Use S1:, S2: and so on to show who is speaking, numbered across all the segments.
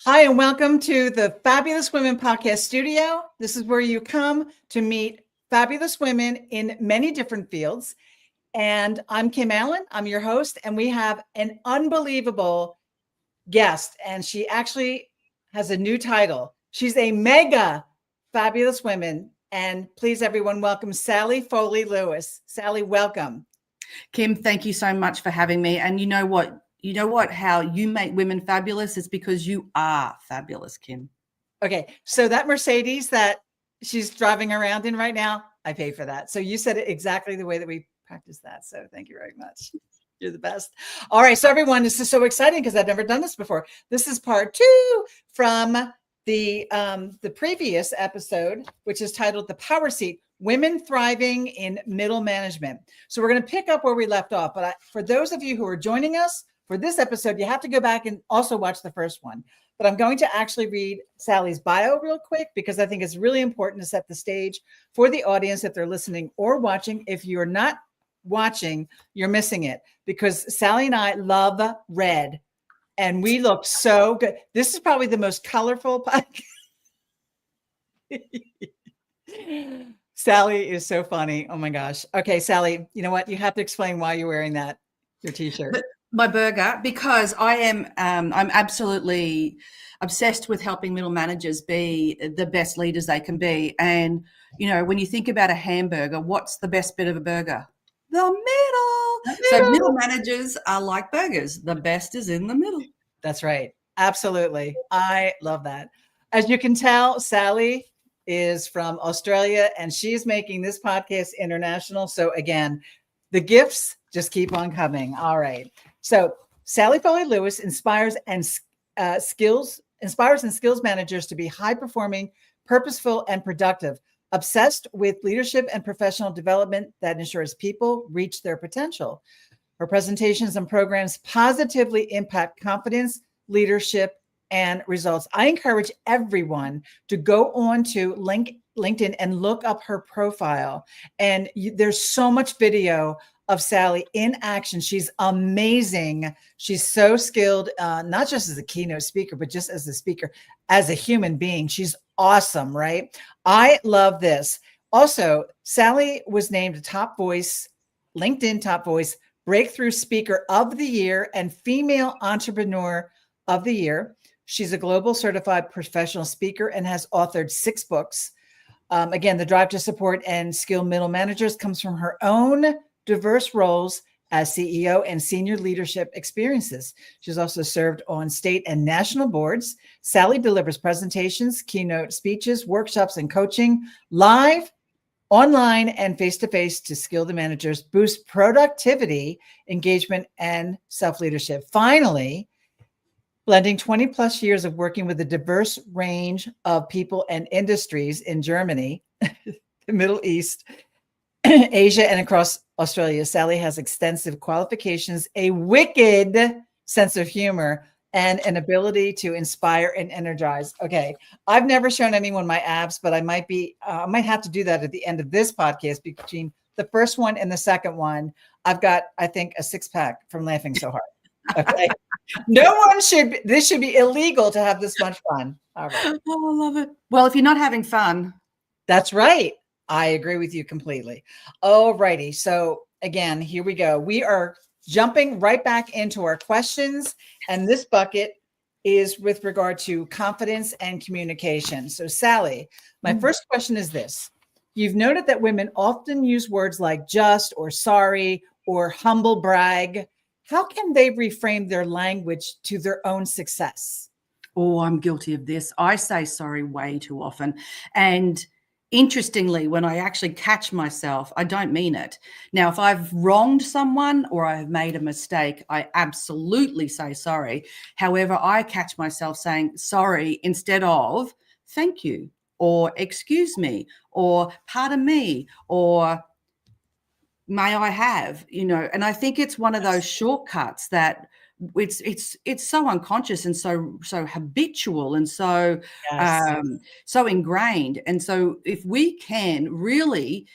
S1: Hi, and welcome to the Fabulous Women Podcast Studio. This is where you come to meet fabulous women in many different fields. And I'm Kim Allen. I'm your host, and we have an unbelievable guest. And she actually has a new title. She's a mega fabulous woman. And please, everyone, welcome Sally Foley-Lewis. Sally, welcome.
S2: Kim, thank you so much for having me. And you know what? How you make women fabulous is because you are fabulous, Kim.
S1: Okay. So that Mercedes that she's driving around in right now, I pay for that. So you said it exactly the way that we practice that. So thank you very much. You're the best. All right. So everyone, this is so exciting because I've never done this before. This is part 2 from the previous episode, which is titled The Power Seat, Women Thriving in Middle Management. So we're going to pick up where we left off. But for those of you who are joining us for this episode, you have to go back and also watch the first one. But I'm going to actually read Sally's bio real quick because I think it's really important to set the stage for the audience if they're listening or watching. If you're not watching, you're missing it because Sally and I love red and we look so good. This is probably the most colorful podcast. Sally is so funny. Oh my gosh. Okay, Sally, you know what? You have to explain why you're wearing that, your t-shirt.
S2: My burger, because I'm absolutely obsessed with helping middle managers be the best leaders they can be. And, you know, when you think about a hamburger, what's the best bit of a burger? The middle. So middle managers are like burgers. The best is in the middle.
S1: That's right. Absolutely. I love that. As you can tell, Sally is from Australia and she's making this podcast international. So again, the gifts just keep on coming. All right. So Sally Foley-Lewis inspires and skills managers to be high performing, purposeful, and productive, obsessed with leadership and professional development that ensures people reach their potential. Her presentations and programs positively impact confidence, leadership, and results. I encourage everyone to go on to LinkedIn and look up her profile. And there's so much video of Sally in action. She's amazing. She's so skilled, not just as a keynote speaker, but just as a speaker, as a human being. She's awesome, right? I love this. Also, Sally was named a top voice, LinkedIn top voice, Breakthrough Speaker of the Year, and Female Entrepreneur of the Year. She's a global certified professional speaker and has authored 6 books. Again, the drive to support and skill middle managers comes from her own diverse roles as CEO and senior leadership experiences. She's also served on state and national boards. Sally delivers presentations, keynote speeches, workshops, and coaching live, online, and face-to-face to skill the managers, boost productivity, engagement, and self-leadership. Finally, blending 20 plus years of working with a diverse range of people and industries in Germany, the Middle East, Asia, and across Australia, Sally has extensive qualifications, a wicked sense of humor, and an ability to inspire and energize. Okay, I've never shown anyone my abs, but I might have to do that at the end of this podcast. Between the first one and the second one, I've got, I think, a 6-pack from laughing so hard. Okay, this should be illegal to have this much fun. All right.
S2: Oh, I love it. Well, if you're not having fun.
S1: That's right. I agree with you completely. All righty. So again, here we go. We are jumping right back into our questions. And this bucket is with regard to confidence and communication. So Sally, my first question is this. You've noted that women often use words like just or sorry or humble brag. How can they reframe their language to their own success?
S2: Oh, I'm guilty of this. I say sorry way too often. And interestingly, when I actually catch myself, I don't mean it. Now, if I've wronged someone or I've made a mistake, I absolutely say sorry. However, I catch myself saying sorry instead of thank you or excuse me or pardon me or may I have, and I think it's one of those shortcuts that it's so unconscious and so habitual and so so ingrained. And so if we can really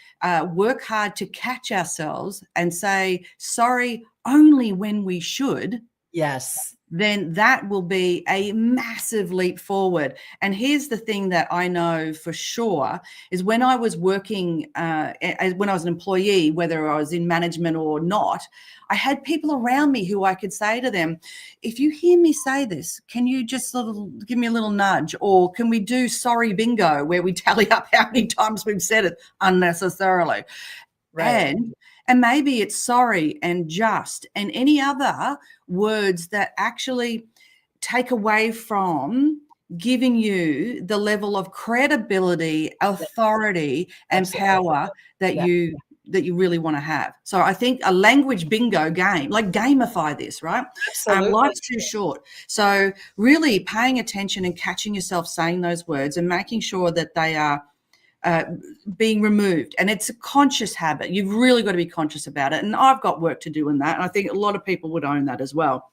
S2: work hard to catch ourselves and say sorry only when we should,
S1: yes,
S2: then that will be a massive leap forward. And here's the thing that I know for sure is when I was working, when I was an employee, whether I was in management or not, I had people around me who I could say to them, if you hear me say this, can you just give me a little nudge? Or can we do sorry bingo where we tally up how many times we've said it unnecessarily?
S1: Right.
S2: And maybe it's sorry and just and any other words that actually take away from giving you the level of credibility, authority, and power that you really want to have. So I think a language bingo game, like gamify this, right?
S1: Absolutely.
S2: Life's too short. So really paying attention and catching yourself saying those words and making sure that they are being removed. And it's a conscious habit. You've really got to be conscious about it. And I've got work to do in that. And I think a lot of people would own that as well.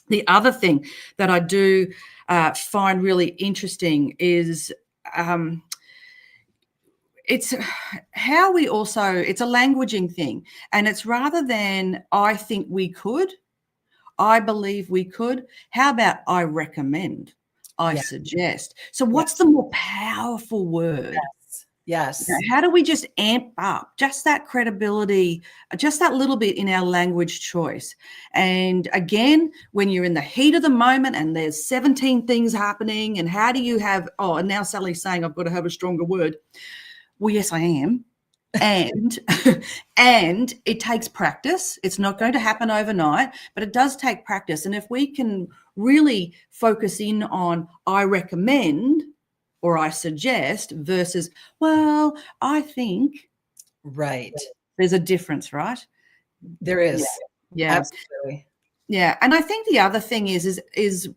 S2: The other thing that I do find really interesting is it's how we also, it's a languaging thing. And it's rather than I think we could, I believe we could, how about I recommend, I suggest. So what's the more powerful word?
S1: Yes.
S2: How do we just amp up just that credibility, just that little bit in our language choice? And again, when you're in the heat of the moment and there's 17 things happening, and how do you have, oh, and now Sally's saying I've got to have a stronger word. Well, yes, I am. And and it takes practice. It's not going to happen overnight, but it does take practice. And if we can really focus in on I recommend or I suggest versus, well, I think.
S1: Right.
S2: There's a difference, right?
S1: There is.
S2: Yeah.
S1: Absolutely.
S2: Yeah. And I think the other thing is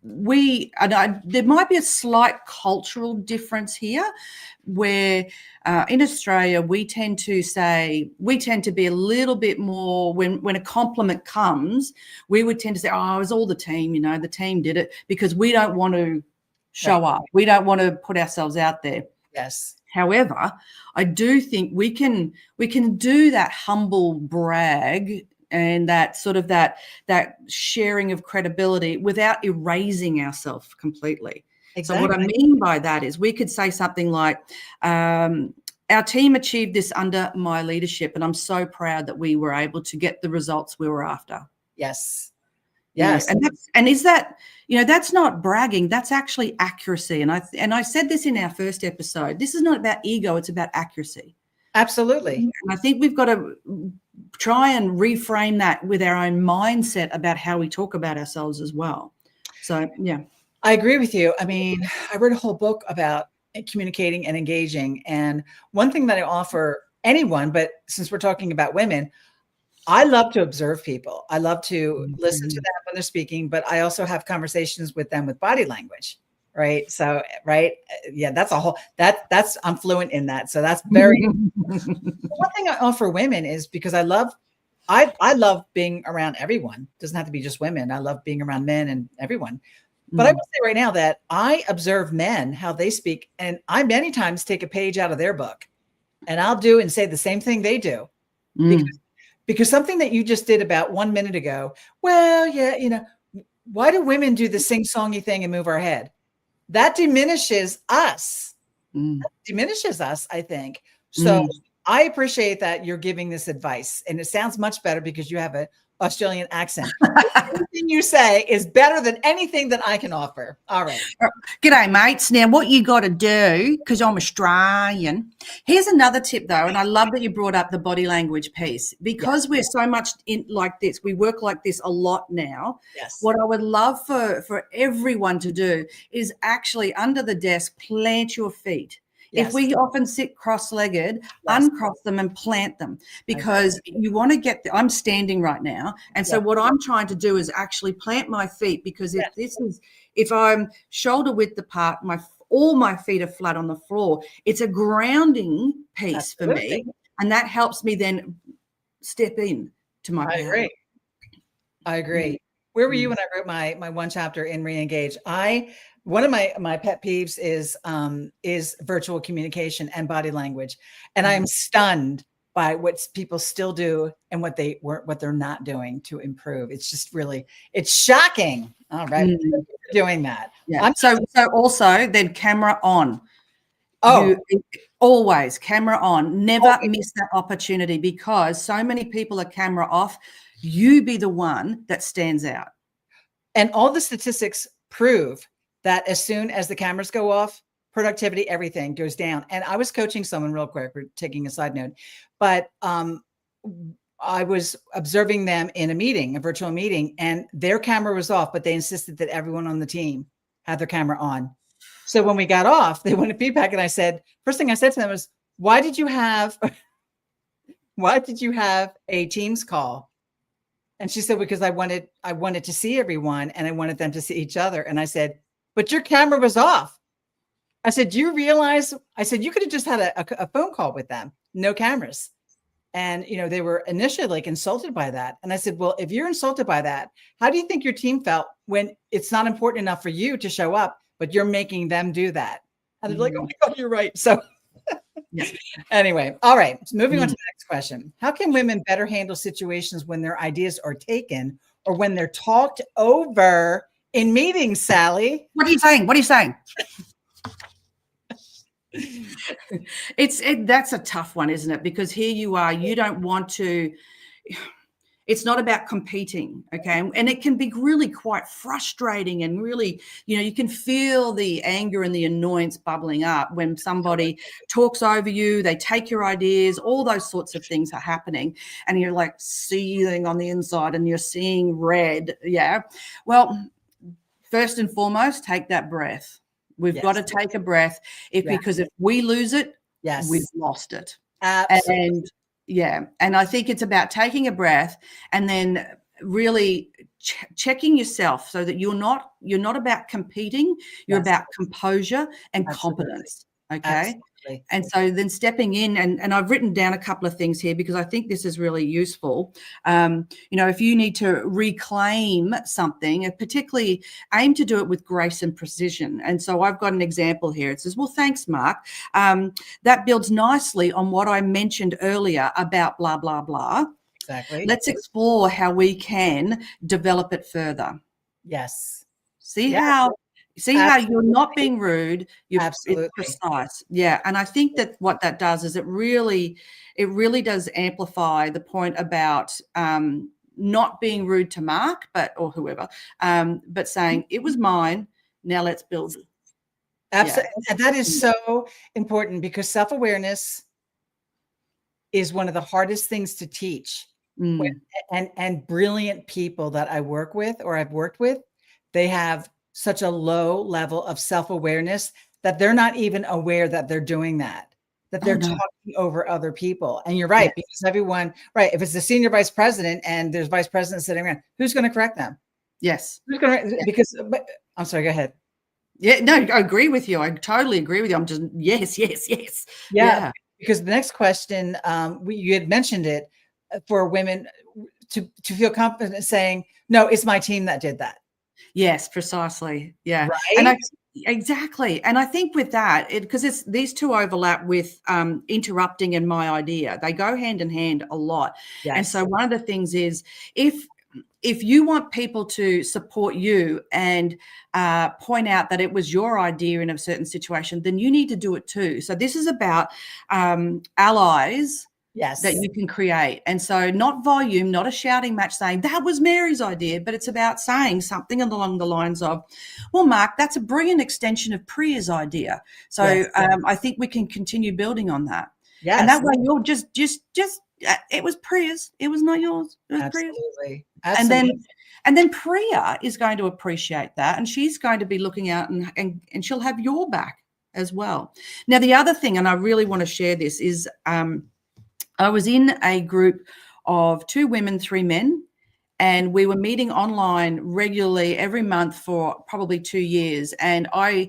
S2: there might be a slight cultural difference here where in Australia, we tend to be a little bit more, when a compliment comes, we would tend to say, oh, it was all the team, the team did it, because we don't want to show up. We don't want to put ourselves out there.
S1: Yes.
S2: However, I do think we can do that humble brag and that sort of that sharing of credibility without erasing ourselves completely. Exactly. So what I mean by that is we could say something like, our team achieved this under my leadership, and I'm so proud that we were able to get the results we were after.
S1: Yes.
S2: Yes. And is that, that's not bragging, that's actually accuracy. And I said this in our first episode, this is not about ego, it's about accuracy.
S1: Absolutely.
S2: And I think we've got to try and reframe that with our own mindset about how we talk about ourselves as well. So, yeah.
S1: I agree with you. I mean, I read a whole book about communicating and engaging. And one thing that I offer anyone, but since we're talking about women, I love to observe people. I love to listen to them when they're speaking, but I also have conversations with them with body language. Right. So, right. Yeah, that's I'm fluent in that. So that's very, one thing I offer women is because I love being around everyone. It doesn't have to be just women. I love being around men and everyone. But I will say right now that I observe men, how they speak, and I many times take a page out of their book and I'll do and say the same thing they do. Because something that you just did about 1 minute ago, well, yeah, why do women do the sing-songy thing and move our head? That diminishes us. That diminishes us, I think. So I appreciate that you're giving this advice. And it sounds much better because you have an Australian accent. Anything you say is better than anything that I can offer. All right.
S2: G'day, mates. Now, what you got to do, because I'm Australian, here's another tip, though, and I love that you brought up the body language piece. Because we're so much in like this, we work like this a lot now.
S1: Yes.
S2: What I would love for everyone to do is actually under the desk, plant your feet. Yes. If we often sit cross-legged, uncross them and plant them, because you want to get I'm standing right now. And so what I'm trying to do is actually plant my feet, because if I'm shoulder width apart, all my feet are flat on the floor. It's a grounding piece for me. And that helps me then step in to my power.
S1: I agree. Where were you when I wrote my one chapter in Reengage? One of my pet peeves is virtual communication and body language. And I'm stunned by what people still do and what they're not doing to improve. It's just really, it's shocking. All right. Doing that.
S2: Yeah. So also then camera on.
S1: Oh,
S2: You always camera on. Never miss that opportunity, because so many people are camera off. You be the one that stands out.
S1: and all the statistics prove that as soon as the cameras go off, productivity, everything goes down. And I was coaching someone real quick, we're taking a side note, but I was observing them in a virtual meeting, and their camera was off, but they insisted that everyone on the team had their camera on. So when we got off, they wanted feedback. And I said, first thing I said to them was, why did you have a Teams call? And she said, because I wanted to see everyone, and I wanted them to see each other. And I said, but your camera was off. I said, do you realize, I said, you could have just had a phone call with them, no cameras. And, they were initially like insulted by that. And I said, well, if you're insulted by that, how do you think your team felt when it's not important enough for you to show up, but you're making them do that? And they're like, oh my God, you're right. So anyway, all right. So moving on to the next question. How can women better handle situations when their ideas are taken or when they're talked over in meetings, Sally?
S2: What are you saying? What are you saying? That's a tough one, isn't it? Because here you are, you don't want to, it's not about competing, okay? And it can be really quite frustrating, and really, you can feel the anger and the annoyance bubbling up when somebody talks over you, they take your ideas, all those sorts of things are happening, and you're like seething on the inside and you're seeing red. Yeah. Well, first and foremost, take that breath. We've got to take a breath, because if we lose it, we've lost it.
S1: Absolutely.
S2: And I think it's about taking a breath and then really checking yourself so that you're not about competing, you're about composure and competence. Okay.
S1: Absolutely.
S2: And so then stepping in, and I've written down a couple of things here because I think this is really useful. If you need to reclaim something, and particularly aim to do it with grace and precision. And so I've got an example here. It says, well, thanks, Mark. That builds nicely on what I mentioned earlier about blah, blah, blah.
S1: Exactly.
S2: Let's explore how we can develop it further.
S1: Yes.
S2: See how you're not being rude, it's precise. Yeah. And I think that what that does is it really does amplify the point about not being rude to Mark, or whoever, but saying it was mine. Now let's build.
S1: Absolutely. Yeah. And that is so important, because self-awareness is one of the hardest things to teach. And brilliant people that I work with, or I've worked with, they have such a low level of self-awareness that they're not even aware that they're doing that they're talking over other people. And you're right, because everyone, right, if it's the senior vice president and there's vice presidents sitting around, who's going to correct them?
S2: Yes.
S1: Who's going to, because I'm sorry, go ahead.
S2: Yeah, no, I agree with you. I totally agree with you. I'm just, yes.
S1: Yeah. Because the next question, you had mentioned it, for women to feel confident saying, no, it's my team that did that.
S2: Yes, precisely. Yeah.
S1: Right?
S2: Exactly. And I think with that, because these two overlap with interrupting and my idea. They go hand in hand a lot. Yes. And so one of the things is, if you want people to support you and point out that it was your idea in a certain situation, then you need to do it too. So this is about allies. Yes. That you can create. And so not volume, not a shouting match saying that was Mary's idea, but it's about saying something along the lines of, well, Mark, that's a brilliant extension of Priya's idea. So I think we can continue building on that. Yes. And that way you're just it was Priya's. It was not yours. It was
S1: Absolutely.
S2: Priya's. Absolutely. And then Priya is going to appreciate that, and she's going to be looking out and she'll have your back as well. Now, the other thing, and I really want to share this, is I was in a group of 2 women, 3 men, and we were meeting online regularly every month for probably 2 years. And I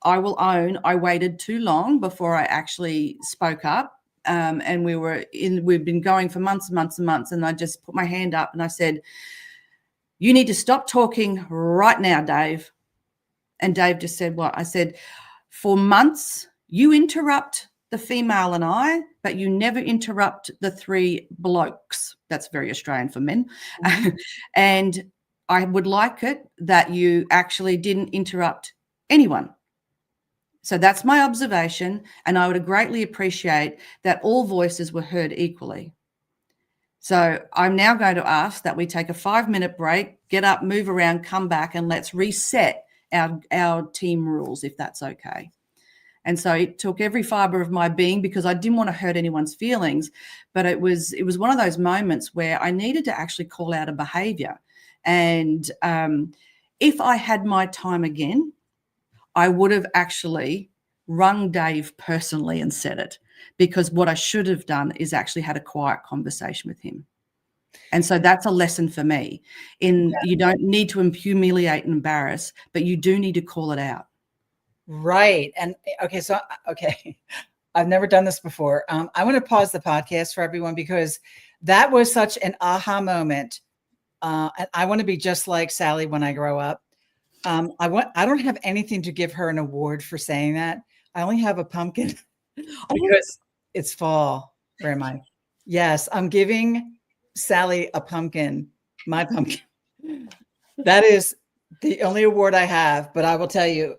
S2: will own, I waited too long before I actually spoke up. And we've been going for months and months and months. And I just put my hand up and I said, you need to stop talking right now, Dave. And Dave just said, what? I said, for months, you interrupt the female and I, but you never interrupt the three blokes. That's very Australian for men. Mm-hmm. And I would like it that you actually didn't interrupt anyone. So that's my observation, and I would greatly appreciate that all voices were heard equally. So I'm now going to ask that we take a 5-minute break, get up, move around, come back, and let's reset our team rules, if that's okay. And so it took every fiber of my being, because I didn't want to hurt anyone's feelings, but it was one of those moments where I needed to actually call out a behavior. And if I had my time again, I would have actually rung Dave personally and said it, because what I should have done is actually had a quiet conversation with him. And so that's a lesson for me. You don't need to humiliate and embarrass, but you do need to call it out.
S1: Right. And okay, I've never done this before. I want to pause the podcast for everyone, because that was such an aha moment. And I want to be just like Sally when I grow up. I don't have anything to give her an award for saying that. I only have a pumpkin because it's fall. Where am I? Yes, I'm giving Sally a pumpkin, my pumpkin. That is the only award I have, but I will tell you,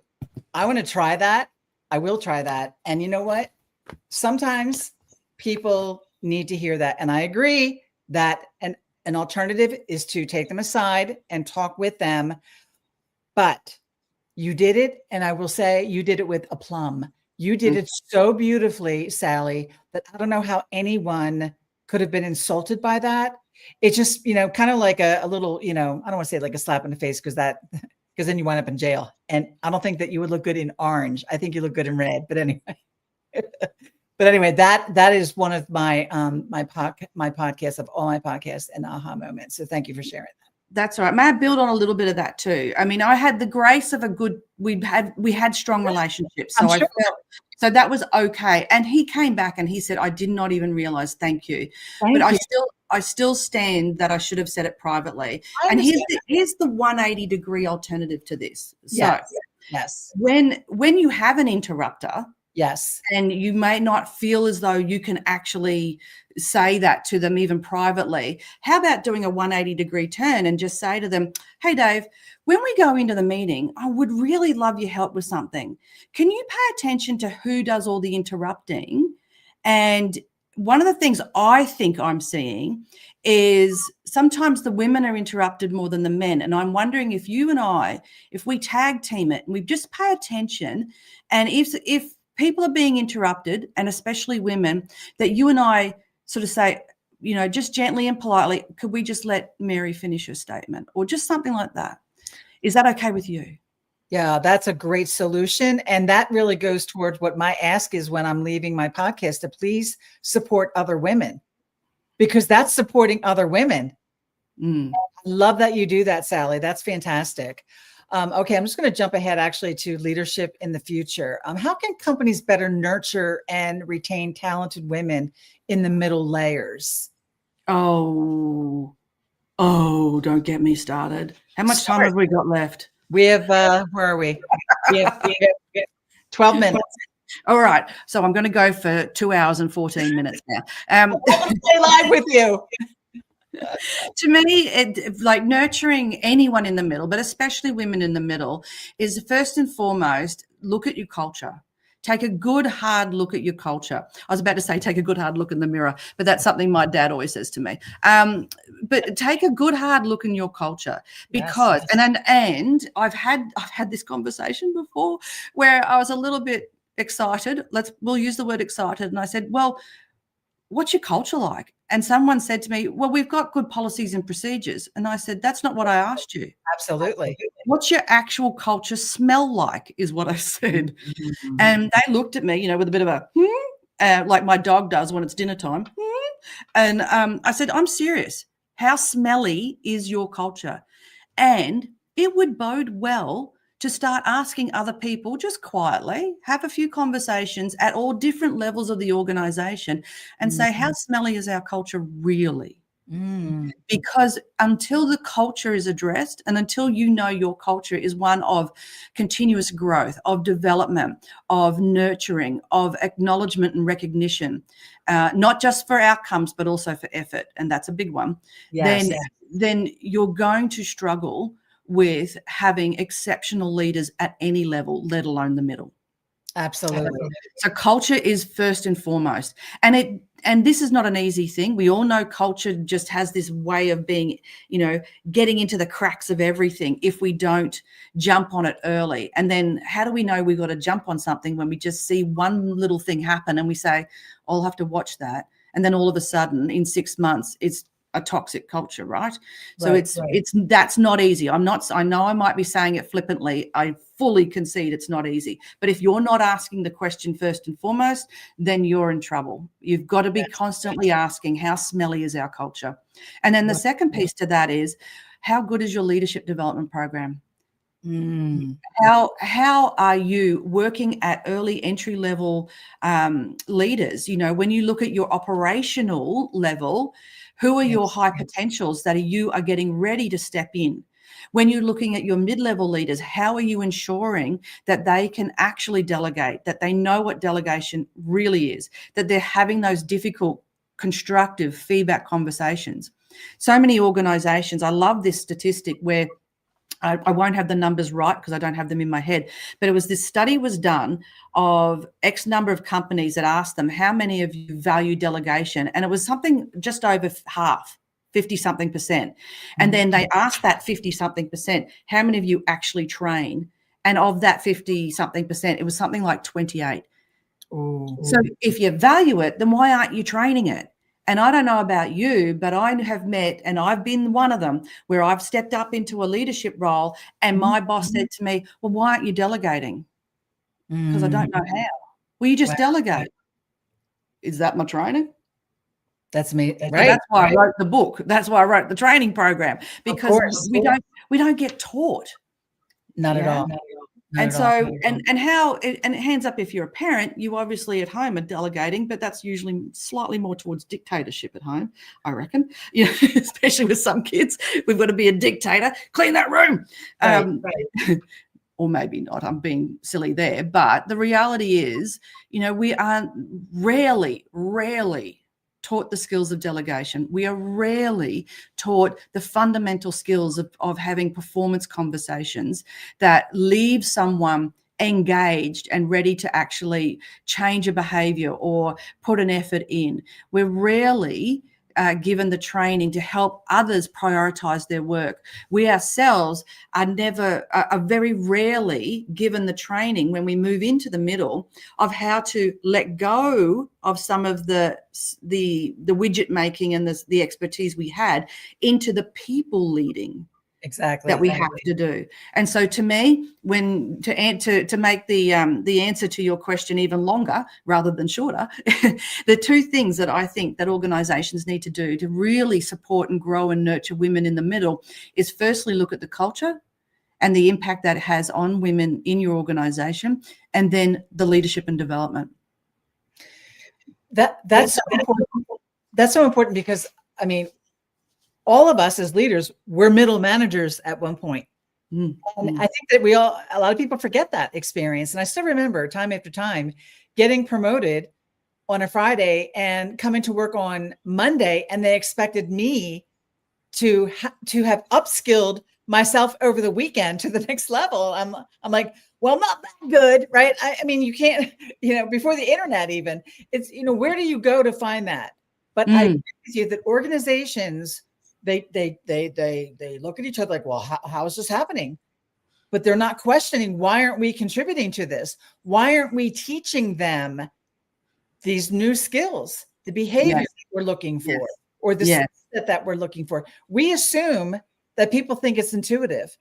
S1: I want to try that. I will try that. And you know what? Sometimes people need to hear that. And I agree that an alternative is to take them aside and talk with them. But you did it, and I will say you did it with aplomb. You did it so beautifully, Sally, that I don't know how anyone could have been insulted by that. It just, kind of like a little, I don't want to say like a slap in the face, because then you wind up in jail. And I don't think that you would look good in orange. I think you look good in red. But anyway, that is one of my podcasts, of all my podcasts, and aha moments. So thank you for sharing that.
S2: That's all right. May I build on a little bit of that too? I mean, I had the grace of we had strong relationships. So so that was okay. And he came back and he said, I did not even realize, thank you. I still stand that I should have said it privately. And here's the 180-degree alternative to this. So
S1: yes.
S2: When you have an interrupter,
S1: yes,
S2: and you may not feel as though you can actually say that to them even privately, how about doing a 180-degree turn and just say to them, hey, Dave, when we go into the meeting, I would really love your help with something. Can you pay attention to who does all the interrupting? And one of the things I think I'm seeing is sometimes the women are interrupted more than the men. And I'm wondering if you and I, if we tag team it and we just pay attention, and if people are being interrupted, and especially women, that you and I sort of say, just gently and politely, could we just let Mary finish her statement, or just something like that? Is that okay with you?
S1: Yeah, that's a great solution. And that really goes towards what my ask is when I'm leaving my podcast, to please support other women, because that's supporting other women. I love that you do that, Sally. That's fantastic. Okay, I'm just going to jump ahead actually to leadership in the future. How can companies better nurture and retain talented women in the middle layers?
S2: Oh, don't get me started. How much time have we got left?
S1: We have, where are we? We have 12 minutes.
S2: All right. So I'm going to go for 2 hours and 14 minutes now.
S1: I'll stay live with you.
S2: To me, like nurturing anyone in the middle, but especially women in the middle, is first and foremost, look at your culture. Take a good, hard look at your culture. I was about to say take a good, hard look in the mirror, but that's something my dad always says to me. But take a good, hard look in your culture, because, yes. And I've had this conversation before where I was a little bit excited. We'll use the word excited. And I said, well, what's your culture like? And someone said to me, well, we've got good policies and procedures. And I said, that's not what I asked you.
S1: Absolutely.
S2: What's your actual culture smell like, is what I said. Mm-hmm. And they looked at me, with a bit of a, like my dog does when it's dinner time. And I said, I'm serious. How smelly is your culture? And it would bode well to start asking other people, just quietly, have a few conversations at all different levels of the organization and say, how smelly is our culture really? Because until the culture is addressed and until you know your culture is one of continuous growth, of development, of nurturing, of acknowledgement and recognition, not just for outcomes, but also for effort, and that's a big one,
S1: Yes.
S2: then you're going to struggle with having exceptional leaders at any level, let alone the middle.
S1: Absolutely.
S2: So culture is first and foremost. And this is not an easy thing. We all know culture just has this way of being, getting into the cracks of everything if we don't jump on it early. And then how do we know we've got to jump on something when we just see one little thing happen and we say, I'll have to watch that. And then all of a sudden in 6 months, it's a toxic culture, right? So that's not easy. I know I might be saying it flippantly. I fully concede it's not easy. But if you're not asking the question first and foremost, then you're in trouble. You've got to be constantly asking, how smelly is our culture? And then the second piece to that is, how good is your leadership development program? How are you working at early entry level leaders? When you look at your operational level, who are your high potentials that you are getting ready to step in? When you're looking at your mid-level leaders, how are you ensuring that they can actually delegate, that they know what delegation really is, that they're having those difficult, constructive feedback conversations? So many organizations, I love this statistic where I won't have the numbers right because I don't have them in my head, but this study was done of X number of companies that asked them, how many of you value delegation? And it was something just over half, 50-something percent. And then they asked that 50-something percent, how many of you actually train? And of that 50-something percent, it was something like 28. Ooh. So if you value it, then why aren't you training it? And I don't know about you, but I have met, and I've been one of them, where I've stepped up into a leadership role and my boss said to me, well, why aren't you delegating? Because I don't know how. Well, you just delegate. Is that my training?
S1: That's me.
S2: So that's why I wrote the book. That's why I wrote the training program, because we don't get taught.
S1: Not at all.
S2: And so, and hands up if you're a parent, you obviously at home are delegating, but that's usually slightly more towards dictatorship at home, I reckon. Especially with some kids, we've got to be a dictator. Clean that room, or maybe not. I'm being silly there, but the reality is, we are rarely taught the skills of delegation. We are rarely taught the fundamental skills of having performance conversations that leave someone engaged and ready to actually change a behavior or put an effort in. We're rarely given the training to help others prioritize their work. We ourselves are very rarely given the training when we move into the middle of how to let go of some of the widget making and the expertise we had into the people leading.
S1: Exactly.
S2: That we have to do. And so to me, to make the answer to your question even longer rather than shorter, the two things that I think that organizations need to do to really support and grow and nurture women in the middle is firstly look at the culture and the impact that it has on women in your organization, and then the leadership and development.
S1: That's so important. That's so important because, I mean, all of us as leaders, we're middle managers at one point. And I think that a lot of people forget that experience. And I still remember time after time getting promoted on a Friday and coming to work on Monday. And they expected me to have upskilled myself over the weekend to the next level. I'm like, well, not that good, right? I mean, you can't, before the internet even, it's, where do you go to find that? But I agree with you that organizations, they look at each other like, well, how is this happening? But they're not questioning, why aren't we contributing to this? Why aren't we teaching them these new skills, the behaviors that we're looking for, or the skill set that we're looking for? We assume that people think it's intuitive.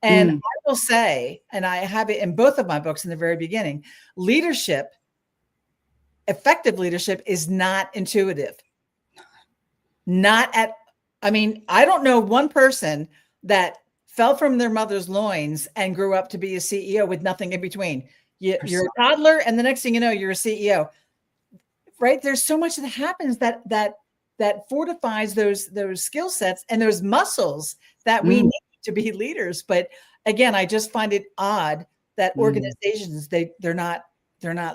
S1: And I will say, and I have it in both of my books in the very beginning, effective leadership is not intuitive. I don't know one person that fell from their mother's loins and grew up to be a CEO with nothing in between. You're a toddler, and the next thing you know, you're a CEO, right? There's so much that happens that that fortifies those skill sets and those muscles that we need to be leaders. But again, I just find it odd that organizations, they're not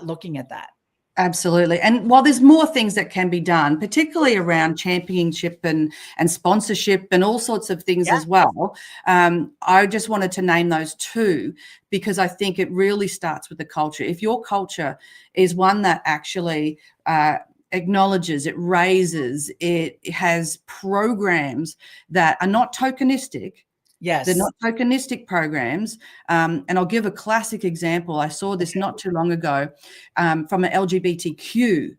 S1: looking at that.
S2: Absolutely. And while there's more things that can be done, particularly around championship and sponsorship and all sorts of things as well, I just wanted to name those two because I think it really starts with the culture. If your culture is one that actually acknowledges, it raises, it has programs that are not tokenistic.
S1: Yes.
S2: They're not tokenistic programs. And I'll give a classic example. I saw this not too long ago from an LGBTQ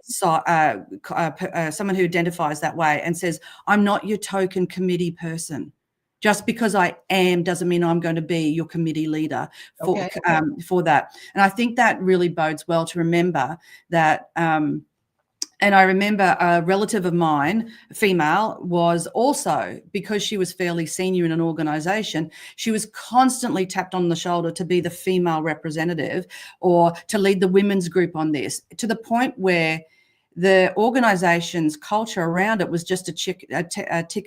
S2: someone who identifies that way and says, I'm not your token committee person. Just because I am doesn't mean I'm going to be your committee leader for that. And I think that really bodes well to remember that and I remember a relative of mine, female, was also, because she was fairly senior in an organization, she was constantly tapped on the shoulder to be the female representative or to lead the women's group on this, to the point where the organization's culture around it was just a tick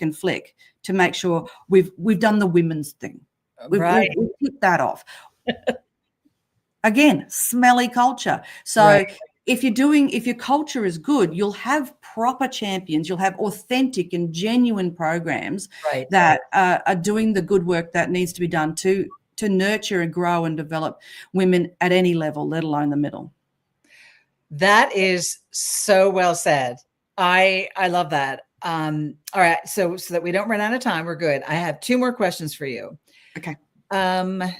S2: and flick to make sure we've done the women's thing. We've ticked that off. Again, smelly culture. So if your culture is good, you'll have proper champions, you'll have authentic and genuine programs that are doing the good work that needs to be done to nurture and grow and develop women at any level, let alone the middle.
S1: That is so well said. I love that. All right. So that we don't run out of time, we're good. I have two more questions for you.
S2: Okay.
S1: Let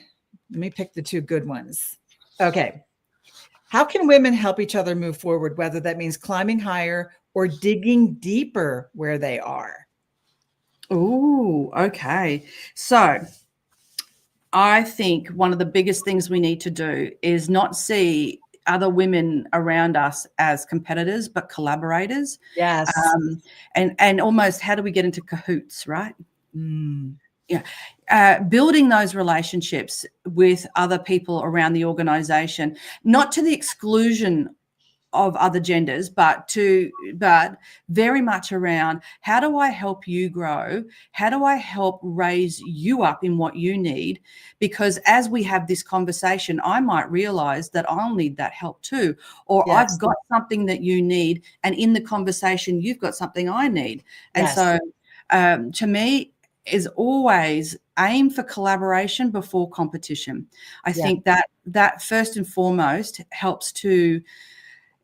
S1: me pick the two good ones. Okay. How can women help each other move forward, whether that means climbing higher or digging deeper where they are?
S2: Oh, okay. So I think one of the biggest things we need to do is not see other women around us as competitors, but collaborators.
S1: Yes.
S2: And almost how do we get into cahoots, right? Building those relationships with other people around the organization, not to the exclusion of other genders, but very much around how do I help you grow? How do I help raise you up in what you need? Because as we have this conversation, I might realize that I'll need that help too, or I've got something that you need, and in the conversation, you've got something I need. And so to me, is always aim for collaboration before competition. I think that first and foremost helps to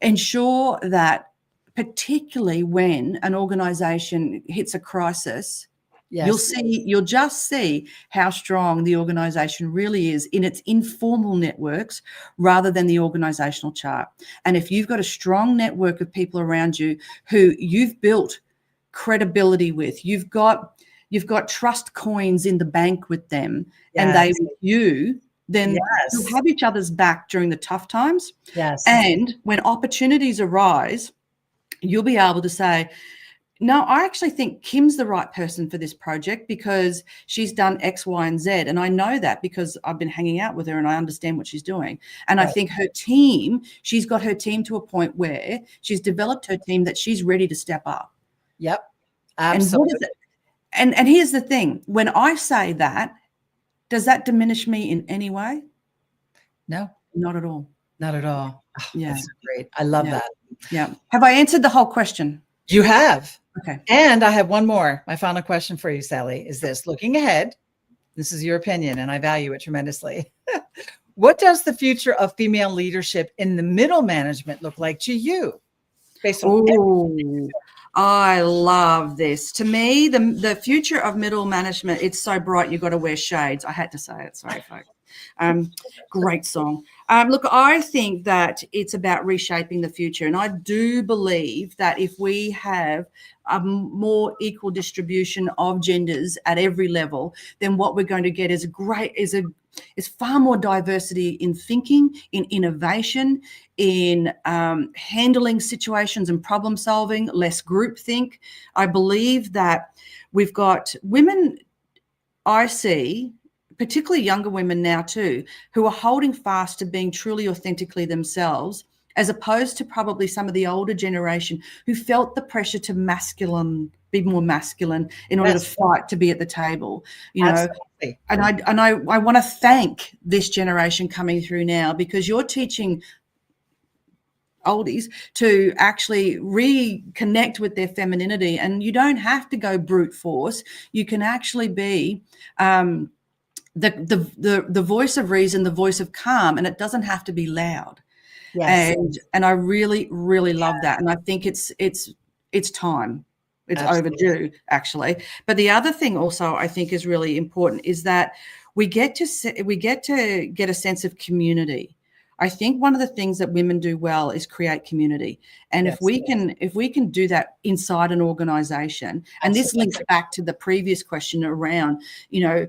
S2: ensure that, particularly when an organization hits a crisis, you'll just see how strong the organization really is in its informal networks rather than the organizational chart. And if you've got a strong network of people around you who you've built credibility with, you've got trust coins in the bank with them, and they with you, then you'll have each other's back during the tough times. Yes. And when opportunities arise, you'll be able to say, no, I actually think Kim's the right person for this project because she's done X, Y, and Z. And I know that because I've been hanging out with her and I understand what she's doing. And I think her team, she's got her team to a point where she's developed her team that she's ready to step up.
S1: Yep. Absolutely.
S2: And here's the thing. When I say that, does that diminish me in any way?
S1: No.
S2: Not at all.
S1: Not at all. Oh,
S2: yeah.
S1: That's great. I love that.
S2: Yeah. Have I answered the whole question?
S1: You have.
S2: Okay.
S1: And I have one more. My final question for you, Sally, is this. Looking ahead, this is your opinion, and I value it tremendously. What does the future of female leadership in the middle management look like to you? Based on
S2: I love this. To me, the future of middle management, it's so bright you've got to wear shades. I had to say it. Sorry, folks. Great song. Look, I think that it's about reshaping the future. And I do believe that if we have a more equal distribution of genders at every level, then what we're going to get is far more diversity in thinking, in innovation, in handling situations and problem solving, less groupthink. I believe that we've got women, I see, particularly younger women now too, who are holding fast to being truly authentically themselves as opposed to probably some of the older generation who felt the pressure to be more masculine in order to fight to be at the table, you know.
S1: Absolutely.
S2: And I want to thank this generation coming through now, because you're teaching oldies to actually reconnect with their femininity, and you don't have to go brute force. You can actually be the voice of reason, the voice of calm, and it doesn't have to be loud.
S1: Yes.
S2: And I really, really love that. And I think it's time. It's
S1: Absolutely.
S2: overdue, actually. But the other thing also I think is really important is that we get to get a sense of community. I think one of the things that women do well is create community. And
S1: Yes.
S2: if we can do that inside an organization, and this links back to the previous question around, you know,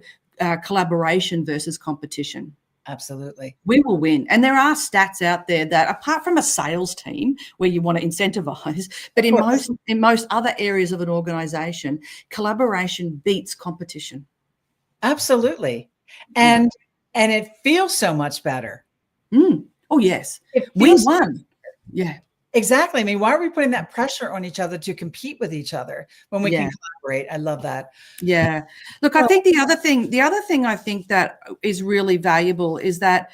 S2: collaboration versus competition.
S1: Absolutely.
S2: We will win. And there are stats out there that, apart from a sales team where you want to incentivize, but in most other areas of an organization, collaboration beats competition.
S1: Absolutely. And it feels so much better.
S2: Oh, yes.
S1: We
S2: won. Yeah.
S1: Exactly. I mean, why are we putting that pressure on each other to compete with each other when we can collaborate? I love that.
S2: Yeah. Look, I think the other thing I think that is really valuable is that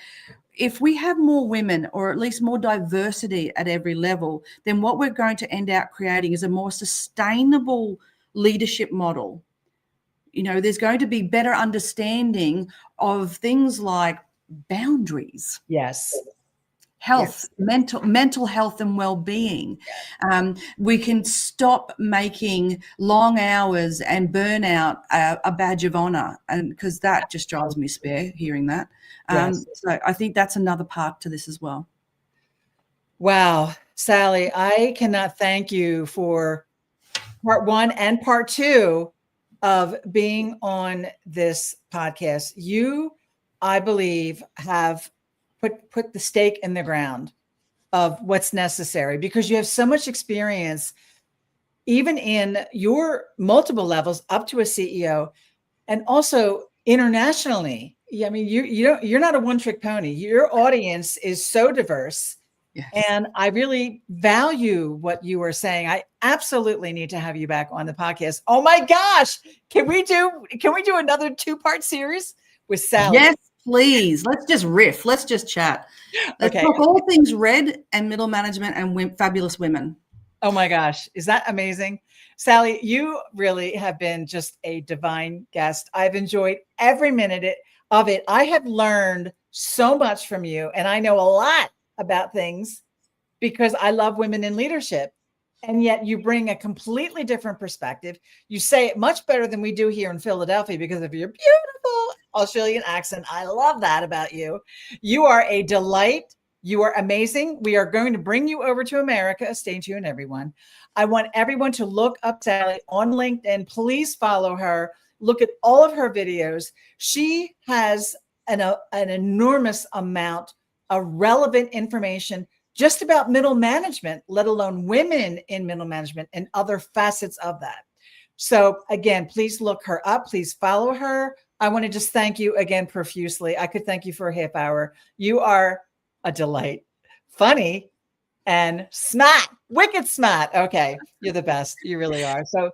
S2: if we have more women, or at least more diversity at every level, then what we're going to end up creating is a more sustainable leadership model. You know, there's going to be better understanding of things like boundaries.
S1: Yes.
S2: Health, mental health and well-being. We can stop making long hours and burnout a badge of honor, and because that just drives me spare hearing that. So I think that's another part to this as well.
S1: Wow, Sally, I cannot thank you for part 1 and part 2 of being on this podcast. You, I believe, have put the stake in the ground of what's necessary, because you have so much experience, even in your multiple levels up to a CEO, and also internationally. I mean, you're not a one-trick pony. Your audience is so diverse. Yes. And I really value what you were saying. I absolutely need to have you back on the podcast. Oh my gosh. Can we do another 2-part series with Sally?
S2: Yes, please. Let's just riff. Let's just chat. Let's talk all things red and middle management and fabulous women.
S1: Oh my gosh. Is that amazing? Sally, you really have been just a divine guest. I've enjoyed every minute of it. I have learned so much from you, and I know a lot about things because I love women in leadership. And yet you bring a completely different perspective. You say it much better than we do here in Philadelphia because of your beautiful Australian accent. I love that about you. You are a delight. You are amazing. We are going to bring you over to America. Stay tuned, everyone. I want everyone to look up Sally on LinkedIn. Please follow her. Look at all of her videos. She has an enormous amount of relevant information just about middle management, let alone women in middle management and other facets of that. So again, please look her up. Please follow her. I want to just thank you again profusely. I could thank you for a half hour. You are a delight, funny, and smart, wicked smart. Okay, you're the best. You really are. So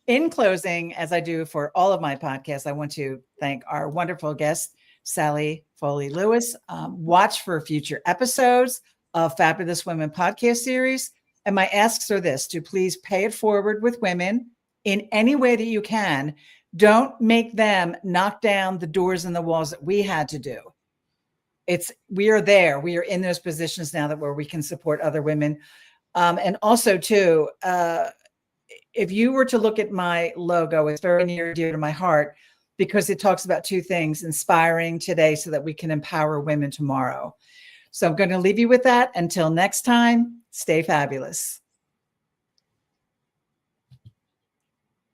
S1: in closing, as I do for all of my podcasts, I want to thank our wonderful guest, Sally Foley-Lewis. Watch for future episodes of Fabulous Women podcast series. And my asks are this: to please pay it forward with women in any way that you can. Don't make them knock down the doors and the walls that we had to do. We are there. We are in those positions now where we can support other women. And also too, if you were to look at my logo, it's very near and dear to my heart because it talks about 2 things: inspiring today so that we can empower women tomorrow. So I'm going to leave you with that. Until next time, stay fabulous.